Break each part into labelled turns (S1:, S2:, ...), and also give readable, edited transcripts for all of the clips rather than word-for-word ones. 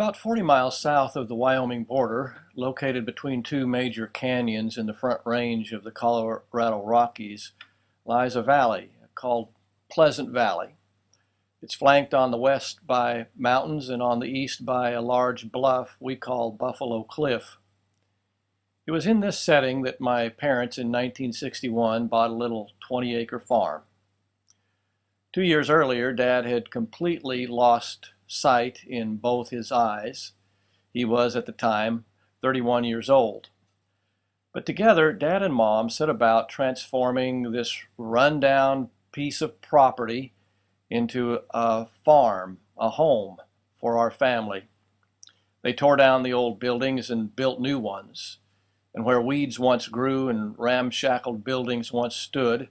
S1: About 40 miles south of the Wyoming border, located between two major canyons in the Front Range of the Colorado Rockies, lies a valley called Pleasant Valley. It's flanked on the west by mountains and on the east by a large bluff we call Buffalo Cliff. It was in this setting that my parents in 1961 bought a little 20-acre farm. 2 years earlier, Dad had completely lost sight in both his eyes. He was, at the time, 31 years old. But together, Dad and Mom set about transforming this rundown piece of property into a farm, a home for our family. They tore down the old buildings and built new ones. And where weeds once grew and ramshackle buildings once stood,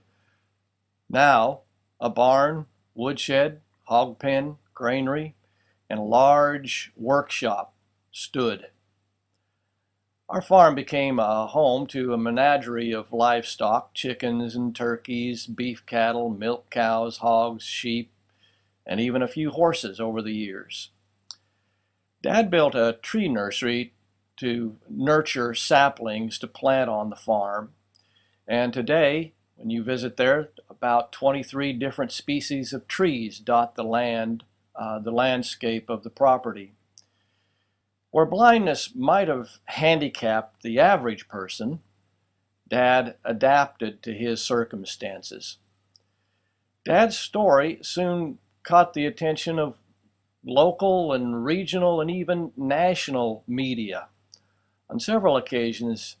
S1: now a barn, woodshed, hog pen, granary, and a large workshop stood. Our farm became a home to a menagerie of livestock, chickens and turkeys, beef cattle, milk cows, hogs, sheep, and even a few horses over the years. Dad built a tree nursery to nurture saplings to plant on the farm, and today, when you visit there, about 23 different species of trees dot the landscape of the property. Where blindness might have handicapped the average person, Dad adapted to his circumstances. Dad's story soon caught the attention of local and regional and even national media. On several occasions,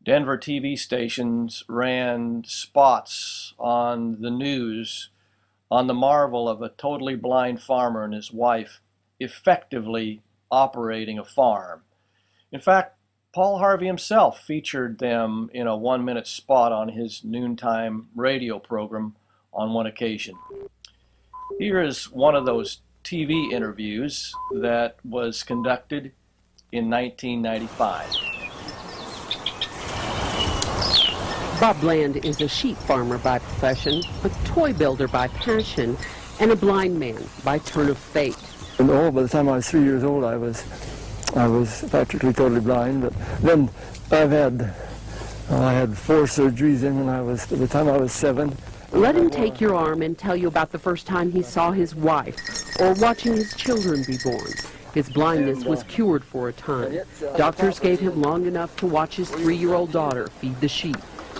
S1: Denver TV stations ran spots on the news on the marvel of a totally blind farmer and his wife effectively operating a farm. In fact, Paul Harvey himself featured them in a 1-minute spot on his noontime radio program on one occasion. Here is one of those TV interviews that was conducted in 1995.
S2: Bob Bland is a sheep farmer by profession, a toy builder by passion, and a blind man by turn of fate.
S3: And by the time I was 3 years old, I was practically totally blind. But then I had 4 surgeries in when by the time I was 7.
S2: Let him take your arm and tell you about the first time he saw his wife or watching his children be born. His blindness was cured for a time. Doctors gave him long enough to watch his 3-year-old daughter feed the sheep.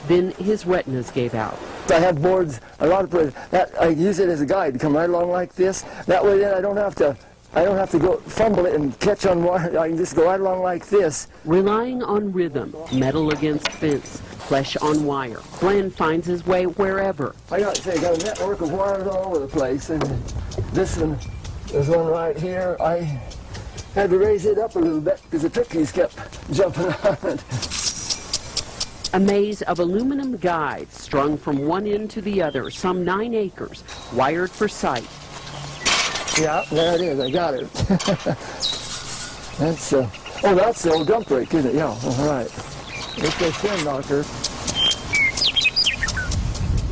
S2: Then his retinas gave out.
S3: I have boards, a lot of boards. That I use it as a guide to come right along like this. That way, then I don't have to go fumble it and catch on wire. I can just go right along like this.
S2: Relying on rhythm, metal against fence, flesh on wire, Bland finds his way wherever.
S3: I got a network of wires all over the place, and this one, there's one right here. I had to raise it up a little bit because the turkeys kept jumping on it.
S2: A maze of aluminum guides strung from one end to the other, some 9 acres, wired for sight.
S3: Yeah, there it is. I got it. That's the old dump brake, isn't it? Yeah, all right. It's a stem knocker.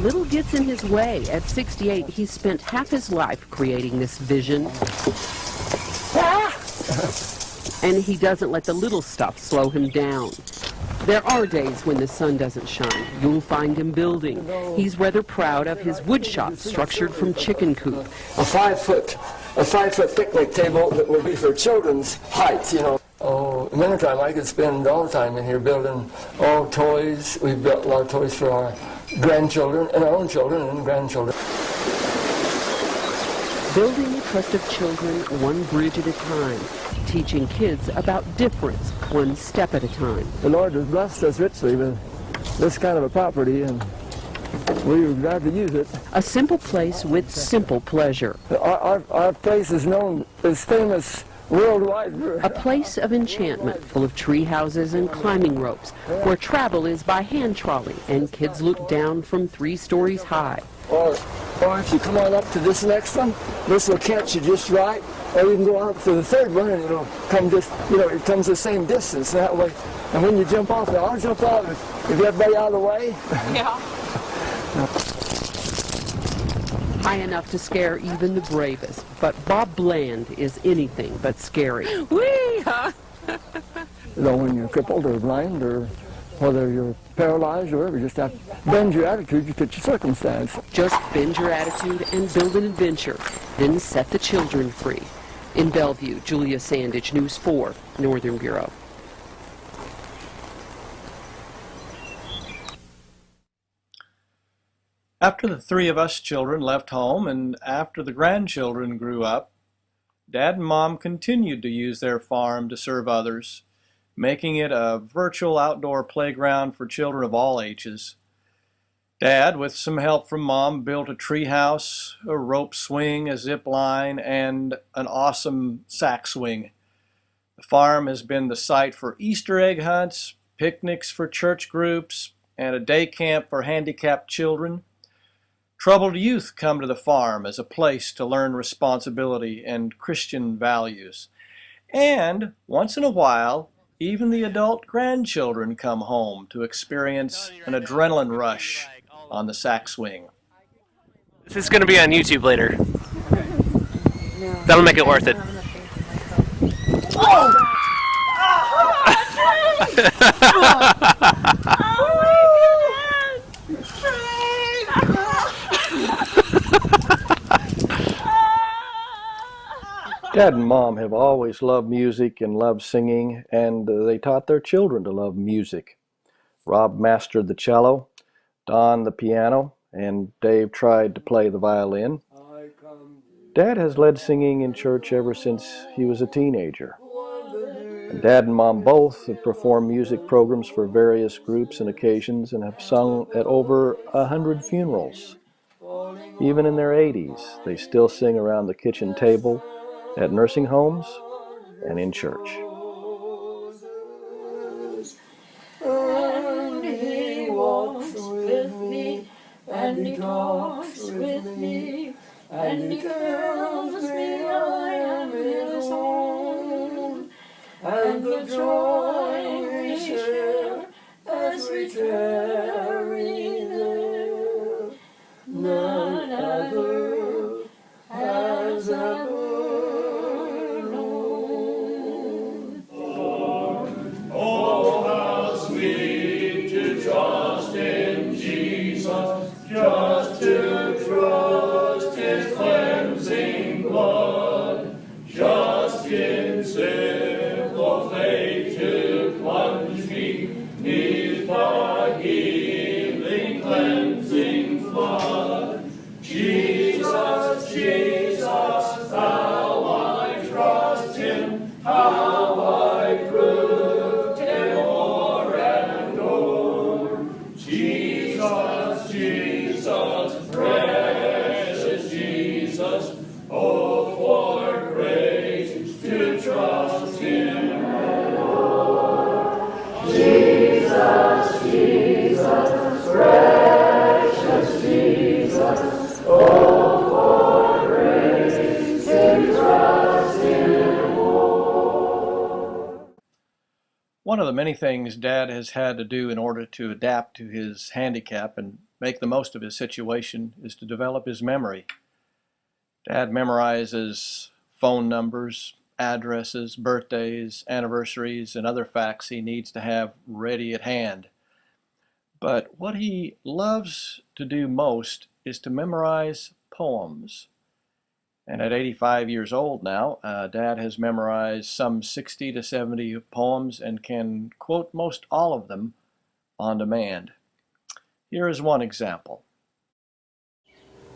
S2: Little gets in his way. At 68, he's spent half his life creating this vision. And he doesn't let the little stuff slow him down. There are days when the sun doesn't shine. You'll find him building. He's rather proud of his wood shop structured from chicken coop.
S3: A 5 foot picnic table that will be for children's height, you know. Oh, in wintertime I could spend all the time in here building all toys. We've built a lot of toys for our grandchildren and our own children and grandchildren.
S2: Building the trust of children one bridge at a time. Teaching kids about difference one step at a time.
S3: The Lord has blessed us richly with this kind of a property, and we were glad to use it.
S2: A simple place with simple pleasure.
S3: Our place is known as famous worldwide.
S2: A place of enchantment full of tree houses and climbing ropes, where travel is by hand trolley and kids look down from 3 stories high.
S3: Or if you come on up to this next one, this will catch you just right. Or you can go on up to the 3rd one and it'll come just, it comes the same distance that way. And when you jump off, I'll jump off if everybody out of the way.
S2: Yeah. high enough to scare even the bravest. But Bob Bland is anything but scary.
S4: Whee!
S3: You know, when you're crippled or blind or whether you're paralyzed or whatever, you just have to bend your attitude to fit your circumstance.
S2: Just bend your attitude and build an adventure, then set the children free. In Bellevue, Julia Sandage, News 4, Northern Bureau.
S1: After the three of us children left home and after the grandchildren grew up, Dad and Mom continued to use their farm to serve others, making it a virtual outdoor playground for children of all ages. Dad, with some help from Mom, built a tree house, a rope swing, a zip line, and an awesome sack swing. The farm has been the site for Easter egg hunts, picnics for church groups, and a day camp for handicapped children. Troubled youth come to the farm as a place to learn responsibility and Christian values. And once in a while, even the adult grandchildren come home to experience an adrenaline rush on the sack swing.
S4: This is going to be on YouTube later. That'll make it worth it.
S1: Dad and Mom have always loved music and loved singing, and they taught their children to love music. Rob mastered the cello, Don the piano, and Dave tried to play the violin. Dad has led singing in church ever since he was a teenager. And Dad and Mom both have performed music programs for various groups and occasions and have sung at over 100 funerals. Even in their 80s, they still sing around the kitchen table, at nursing homes, and in church.
S5: And he walks with me, and he talks with me, and he tells me I am his own, and the joy we share as we tarry there, none other has ever.
S6: Just to trust His cleansing blood, just in simple faith to plunge me 'neath the healing cleansing flood. Jesus, Jesus, how I trust Him, how I proved Him o'er and o'er. Jesus, Jesus, precious Jesus, oh, for grace to trust Him more. Jesus, Jesus, precious Jesus, oh, for grace to trust Him more.
S1: One of the many things Dad has had to do in order to adapt to his handicap and make the most of his situation is to develop his memory. Dad memorizes phone numbers, addresses, birthdays, anniversaries, and other facts he needs to have ready at hand. But what he loves to do most is to memorize poems. And at 85 years old now, Dad has memorized some 60 to 70 poems and can quote most all of them on demand. Here is one example.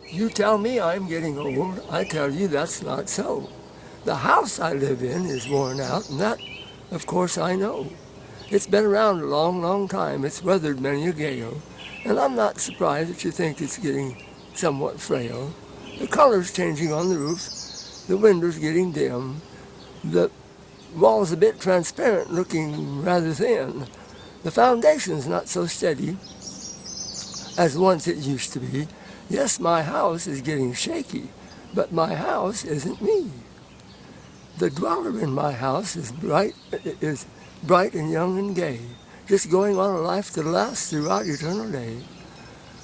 S3: You tell me I'm getting old, I tell you that's not so. The house I live in is worn out, and that, of course, I know. It's been around a long, long time. It's weathered many a gale, and I'm not surprised that you think it's getting somewhat frail. The color's changing on the roof, the windows getting dim, the wall's a bit transparent, looking rather thin. The foundation's not so steady as once it used to be. Yes, my house is getting shaky, but my house isn't me. The dweller in my house is bright and young and gay, just going on a life to last throughout eternal day.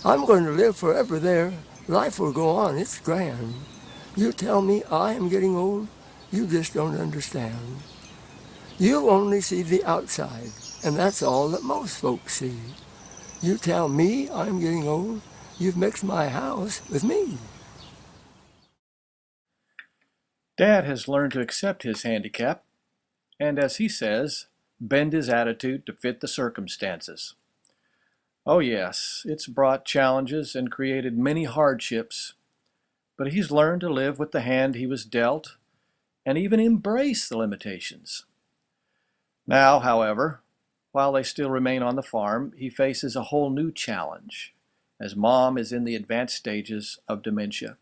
S3: I'm going to live forever there Life will go on. It's grand. You tell me I am getting old, you just don't understand. You only see the outside, and that's all that most folks see. You tell me I'm getting old, you've mixed my house with me.
S1: Dad has learned to accept his handicap and, as he says, bend his attitude to fit the circumstances. Oh yes, it's brought challenges and created many hardships, but he's learned to live with the hand he was dealt and even embrace the limitations. Now, however, while they still remain on the farm, he faces a whole new challenge as Mom is in the advanced stages of dementia.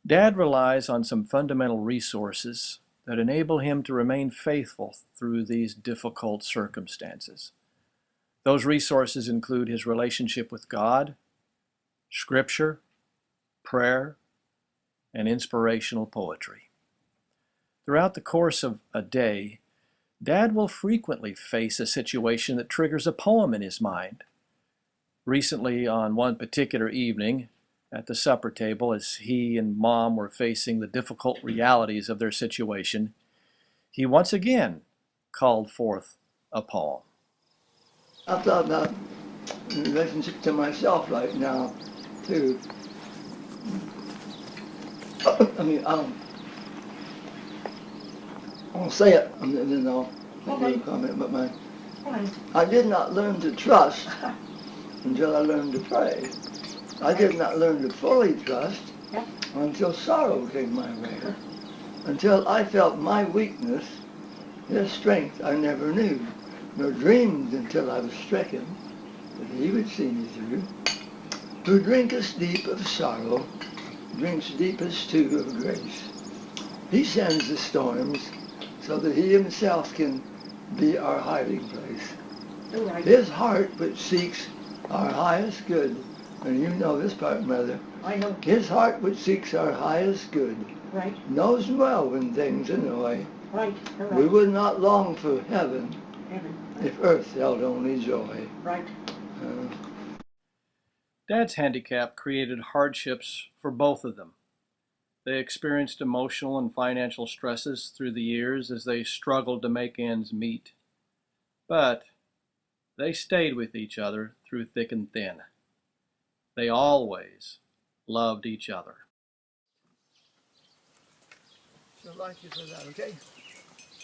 S1: Dad relies on some fundamental resources that enable him to remain faithful through these difficult circumstances. Those resources include his relationship with God, Scripture, prayer, and inspirational poetry. Throughout the course of a day, Dad will frequently face a situation that triggers a poem in his mind. Recently, on one particular evening, at the supper table, as he and Mom were facing the difficult realities of their situation, he once again called forth a poem.
S3: I thought about in relationship to myself right now, too. I'll say it, and then I'll make a comment about mine. I did not learn to trust until I learned to pray. I did not learn to fully trust until sorrow came my way. Until I felt my weakness, his strength I never knew, nor dreamed until I was stricken that he would see me through. Who drinketh deep of sorrow, drinks deepest too of grace. He sends the storms so that he himself can be our hiding place. His heart which seeks our highest good, and you know this part, Mother.
S5: I know.
S3: His heart which seeks our highest good
S5: Right.
S3: knows well when things annoy.
S5: Right.
S3: We would not long for heaven
S5: Heaven.
S3: if earth held only joy.
S5: Right.
S1: Dad's handicap created hardships for both of them. They experienced emotional and financial stresses through the years as they struggled to make ends meet. But they stayed with each other through thick and thin. They always loved each other.
S3: So like you for that, okay?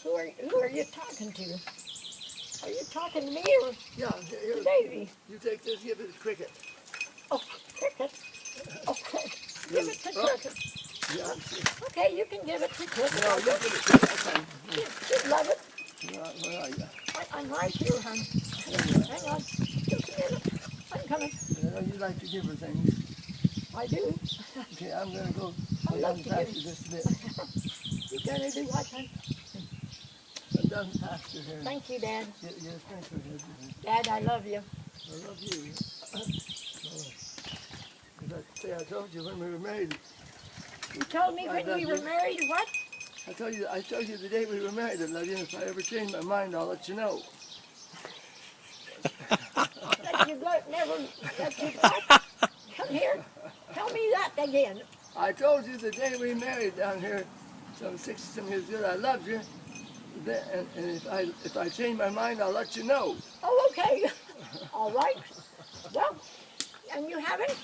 S5: Who are you talking to? Are you talking to me or
S3: Yeah, here,
S5: Davy?
S3: you take this, give it to Cricket.
S5: Oh, Cricket. Okay. Give it to Cricket.
S3: Yeah,
S5: Okay, you can give it to Cricket.
S3: no, you give it to Cricket, okay.
S5: You love it.
S3: Where are you?
S5: I'm right here, hon. Hang on. Just a minute. I'm coming.
S3: You like to give her things.
S5: I do.
S3: Okay, I'm going to go
S5: I love
S3: down
S5: to
S3: past
S5: give.
S3: you just a bit.
S5: You're gonna do what, hon?
S3: I'm done past you here.
S5: Thank you, Dad.
S3: You're a sprinkler here.
S5: Dad, I love you.
S3: I love you. I told you when we were married.
S5: You told me
S3: I
S5: when
S3: love
S5: we were
S3: you.
S5: married, what?
S3: I told you the day we were married. I love you. And if I ever change my mind, I'll let you know.
S5: That you never let you talk. Come here. Tell me that again.
S3: I told you the day we married down here, some 60-some years ago, I loved you. And if I change my mind, I'll let you know.
S5: Oh, okay. All right. Well, and you haven't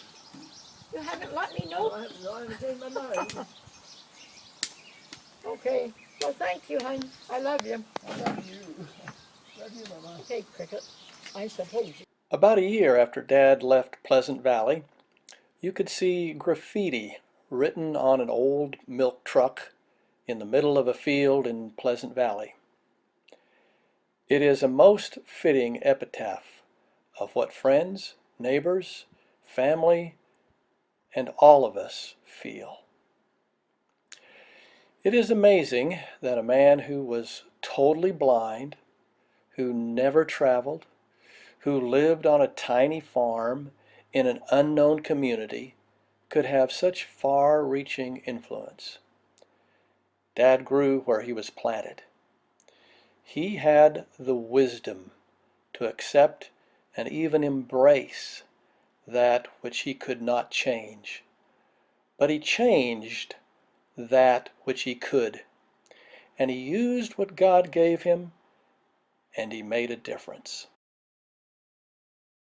S5: let me know?
S3: No, I haven't changed my mind.
S5: Okay. Well, thank you, hon. I love you.
S3: I love you. Love you, Mama.
S5: Okay, Cricket. I suppose.
S1: About a year after Dad left Pleasant Valley, you could see graffiti written on an old milk truck in the middle of a field in Pleasant Valley. It is a most fitting epitaph of what friends, neighbors, family, and all of us feel. It is amazing that a man who was totally blind, who never traveled, who lived on a tiny farm in an unknown community, could have such far-reaching influence. Dad grew where he was planted. He had the wisdom to accept and even embrace that which he could not change, but he changed that which he could, and he used what God gave him, and he made a difference.